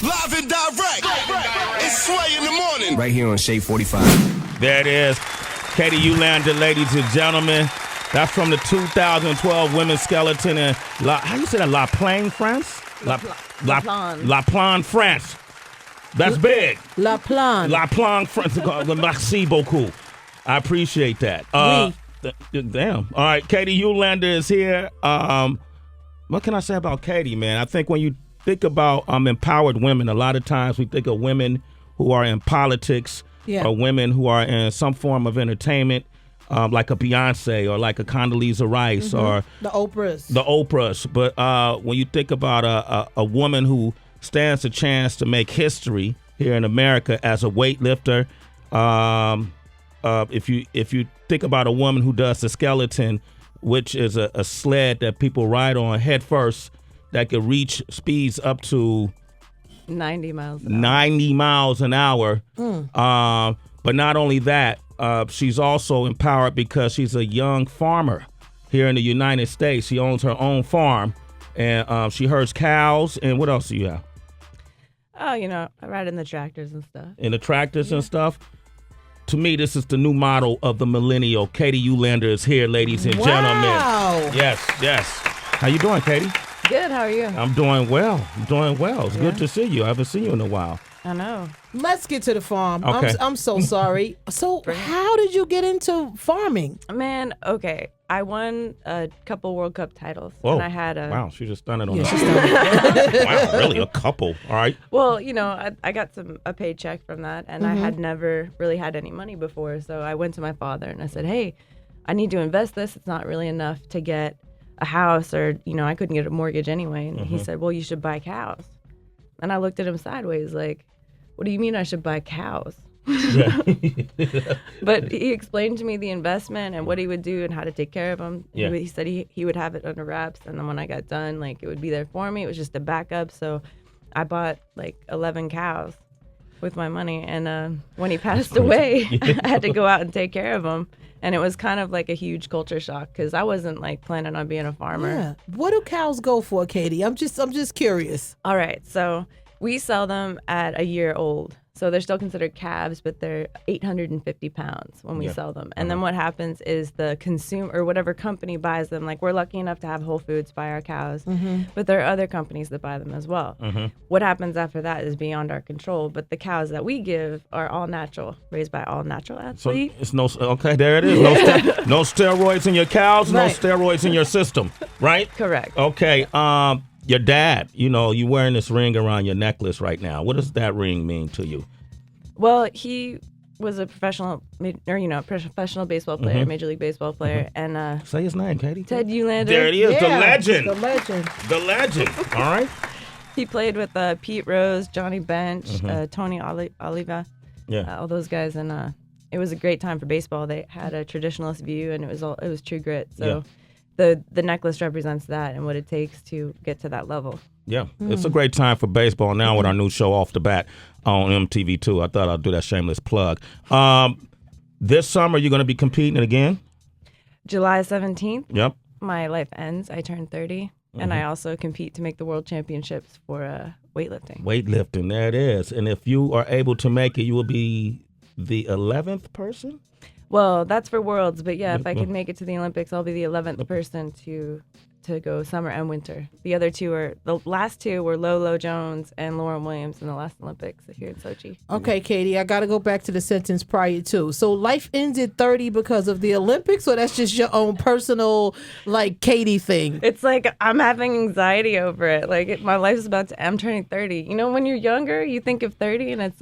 Live and direct. It's Sway in the morning. Right here on Shade 45. There it is. Katie Uhlaender, ladies and gentlemen. That's from the 2012 Women's Skeleton in how you say that? La Plaine, France? La Plaine, France. That's big. La Plaine. La Plaine, France. Merci beaucoup. I appreciate that. Damn. All right, Katie Uhlaender is here. What can I say about Katie, man? I think when you think about empowered women, a lot of times we think of women who are in politics or women who are in some form of entertainment, like a Beyonce or like a Condoleezza Rice or the Oprahs. The Oprahs. But when you think about a woman who stands a chance to make history here in America as a weightlifter, if you think about a woman who does the skeleton, which is a sled that people ride on head first that could reach speeds up to 90 miles an hour. But not only that, she's also empowered because she's a young farmer here in the United States. She owns her own farm, and she herds cows. And what else do you have? Oh, I ride in the tractors and stuff. In the tractors and stuff? To me, this is the new model of the millennial. Katie Uhlaender is here, ladies and gentlemen. Yes. How you doing, Katie? Good, how are you? I'm doing well. It's good to see you. I haven't seen you in a while. I know. Let's get to the farm. Okay. I'm so sorry. So how did you get into farming? Man, okay. I won a couple World Cup titles. Whoa. And I had a... Wow, she just done it on she's that. Wow, really? A couple. All right. Well, I got a paycheck from that, and I had never really had any money before. So I went to my father and I said, hey, I need to invest this. It's not really enough to get a house or, I couldn't get a mortgage anyway. And he said, well, you should buy cows. And I looked at him sideways like, what do you mean I should buy cows? Yeah. But he explained to me the investment and what he would do and how to take care of them. Yeah. He said he would have it under wraps, and then when I got done, it would be there for me. It was just a backup. So I bought 11 cows with my money, and when he passed away, I had to go out and take care of them. And it was kind of like a huge culture shock because I wasn't planning on being a farmer. Yeah. What do cows go for, Katie? I'm just curious. All right, so we sell them at a year old. So they're still considered calves, but they're 850 pounds when we sell them. And then what happens is the consumer or whatever company buys them, we're lucky enough to have Whole Foods buy our cows, but there are other companies that buy them as well. What happens after that is beyond our control, but the cows that we give are all natural, raised by all natural athletes. So it's okay, there it is. No steroids in your cows, no steroids in your system, right? Correct. Okay, your dad, you wearing this ring around your necklace right now. What does that ring mean to you? Well, he was a professional baseball player, Major League Baseball player, and say his name, Katie. Ted Uhlaender. There it is, Yeah, the legend. All right. He played with Pete Rose, Johnny Bench, Tony Oliva, all those guys, and it was a great time for baseball. They had a traditionalist view, and it was true grit. So. The necklace represents that and what it takes to get to that level. Yeah, it's a great time for baseball now with our new show Off the Bat on MTV2. I thought I'd do that shameless plug. This summer, you're going to be competing again? July 17th. Yep. My life ends. I turn 30, and I also compete to make the World Championships for weightlifting. Weightlifting, there it is. And if you are able to make it, you will be the 11th person? Well, that's for Worlds, but yeah, if I can make it to the Olympics, I'll be the 11th person to go summer and winter. The last two were Lolo Jones and Lauren Williams in the last Olympics here in Sochi. Okay, Katie, I got to go back to the sentence prior to. So life ends at 30 because of the Olympics, or that's just your own personal, Katie thing? It's I'm having anxiety over it. My life's I'm turning 30. When you're younger, you think of 30 and it's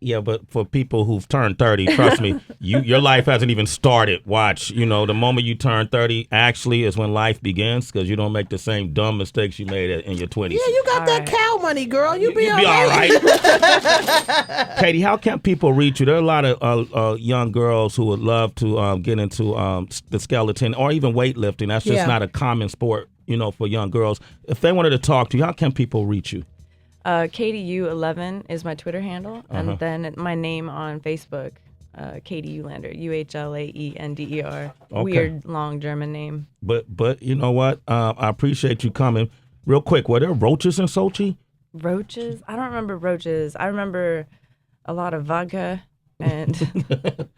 Yeah, but for people who've turned 30, trust me, your life hasn't even started. Watch, the moment you turn 30 actually is when life begins. Because you don't make the same dumb mistakes you made in your 20s. Yeah, you got that cow money, girl. You be all right. Katie, how can people reach you? There are a lot of young girls who would love to get into the skeleton or even weightlifting. That's just not a common sport, for young girls. If they wanted to talk to you, how can people reach you? Katie U11 is my Twitter handle, and then my name on Facebook. Katie Uhlaender, Uhlaender. Okay. Weird, long German name. But you know what? I appreciate you coming. Real quick, were there roaches in Sochi? Roaches? I don't remember roaches. I remember a lot of vodka and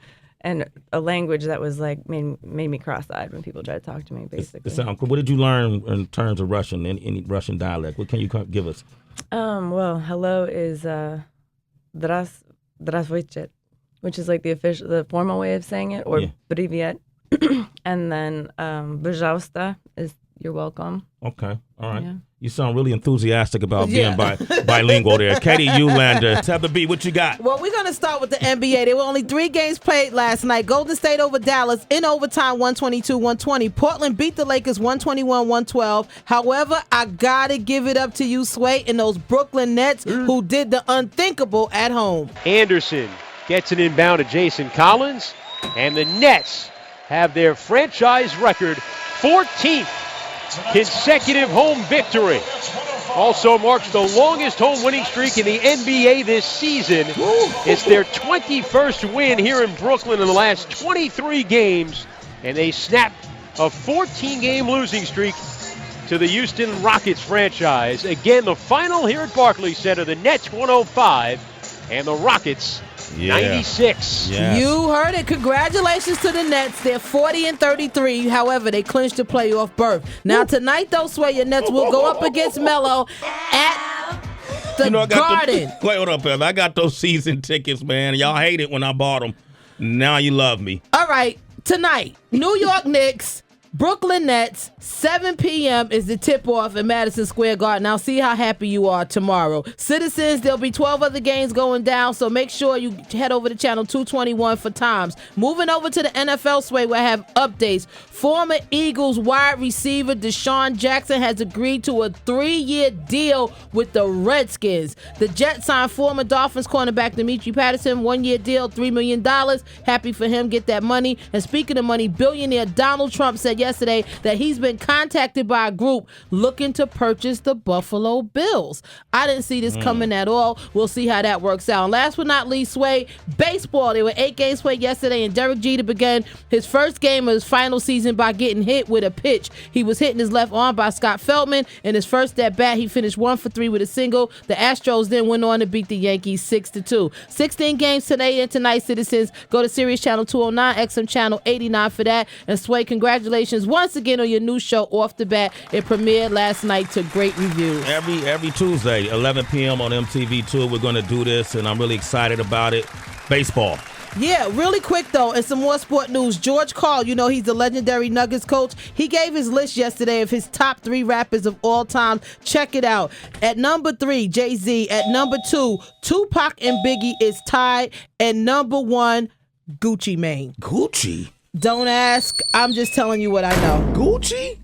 and a language that was like made me cross-eyed when people tried to talk to me, basically. What did you learn in terms of Russian, any Russian dialect? What can you give us? Well, hello is здравствуйте, which is like the formal way of saying it, or привет. And then пожалуйста is you're welcome. Okay, all right. Yeah. You sound really enthusiastic about being bilingual there. Katie Uhlaender, Tether B, what you got? Well, we're going to start with the NBA. There were only 3 games played last night. Golden State over Dallas in overtime, 122-120. Portland beat the Lakers 121-112. However, I got to give it up to you, Sway, and those Brooklyn Nets who did the unthinkable at home. Anderson gets an inbound to Jason Collins, and the Nets have their franchise record 14th consecutive home victory. Also marks the longest home winning streak in the NBA this season. It's their 21st win here in Brooklyn in the last 23 games, and they snap a 14-game losing streak to the Houston Rockets franchise. Again, the final here at Barclays Center, the Nets 105 and the Rockets 96. Yes. You heard it. Congratulations to the Nets. They're 40-33. However, they clinched the playoff berth. Now, tonight, though, Sway, your Nets will go up against Melo at the Garden. Wait, hold up, Evan. I got those season tickets, man. Y'all hate it when I bought them. Now you love me. All right. Tonight, New York Knicks, Brooklyn Nets, 7 p.m. is the tip-off at Madison Square Garden. I'll see how happy you are tomorrow. Citizens, there'll be 12 other games going down, so make sure you head over to channel 221 for times. Moving over to the NFL, Sway, where I have updates. Former Eagles wide receiver Deshaun Jackson has agreed to a 3-year deal with the Redskins. The Jets signed former Dolphins cornerback Demetri Patterson, 1-year deal, $3 million. Happy for him, get that money. And speaking of money, billionaire Donald Trump said yesterday that he's been contacted by a group looking to purchase the Buffalo Bills. I didn't see this coming at all. We'll see how that works out. And last but not least, Sway, baseball. There were 8 games played yesterday, and Derek Jeter began his first game of his final season by getting hit with a pitch. He was hitting his left arm by Scott Feldman. In his first at bat, he finished 1 for 3 with a single. The Astros then went on to beat the Yankees 6-2. 16 games today and tonight, citizens. Go to Sirius Channel 209, XM Channel 89 for that. And Sway, congratulations once again on your new show, Off the Bat. It premiered last night to great reviews. Every Tuesday, 11 p.m. on MTV2, we're going to do this, and I'm really excited about it. Baseball. Yeah, really quick, though, and some more sport news. George Karl, you know he's the legendary Nuggets coach. He gave his list yesterday of his top 3 rappers of all time. Check it out. At number 3, Jay-Z. At number 2, Tupac and Biggie is tied. And number 1, Gucci Mane. Gucci? Don't ask. I'm just telling you what I know. Gucci?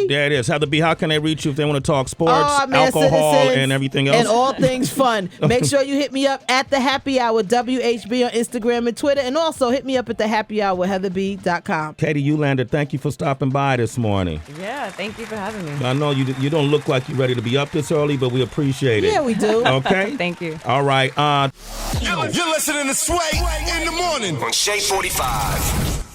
There it is. Heather B, how can they reach you if they want to talk sports, man, alcohol, citizens, and everything else? And all things fun. Make sure you hit me up at The Happy Hour, WHB on Instagram and Twitter. And also hit me up at thehappyhour@heatherb.com. Katie Uhlaender, thank you for stopping by this morning. Yeah, thank you for having me. I know you don't look like you're ready to be up this early, but we appreciate it. Yeah, we do. Okay? Thank you. All right. You're listening to Sway in the morning On Shea 45.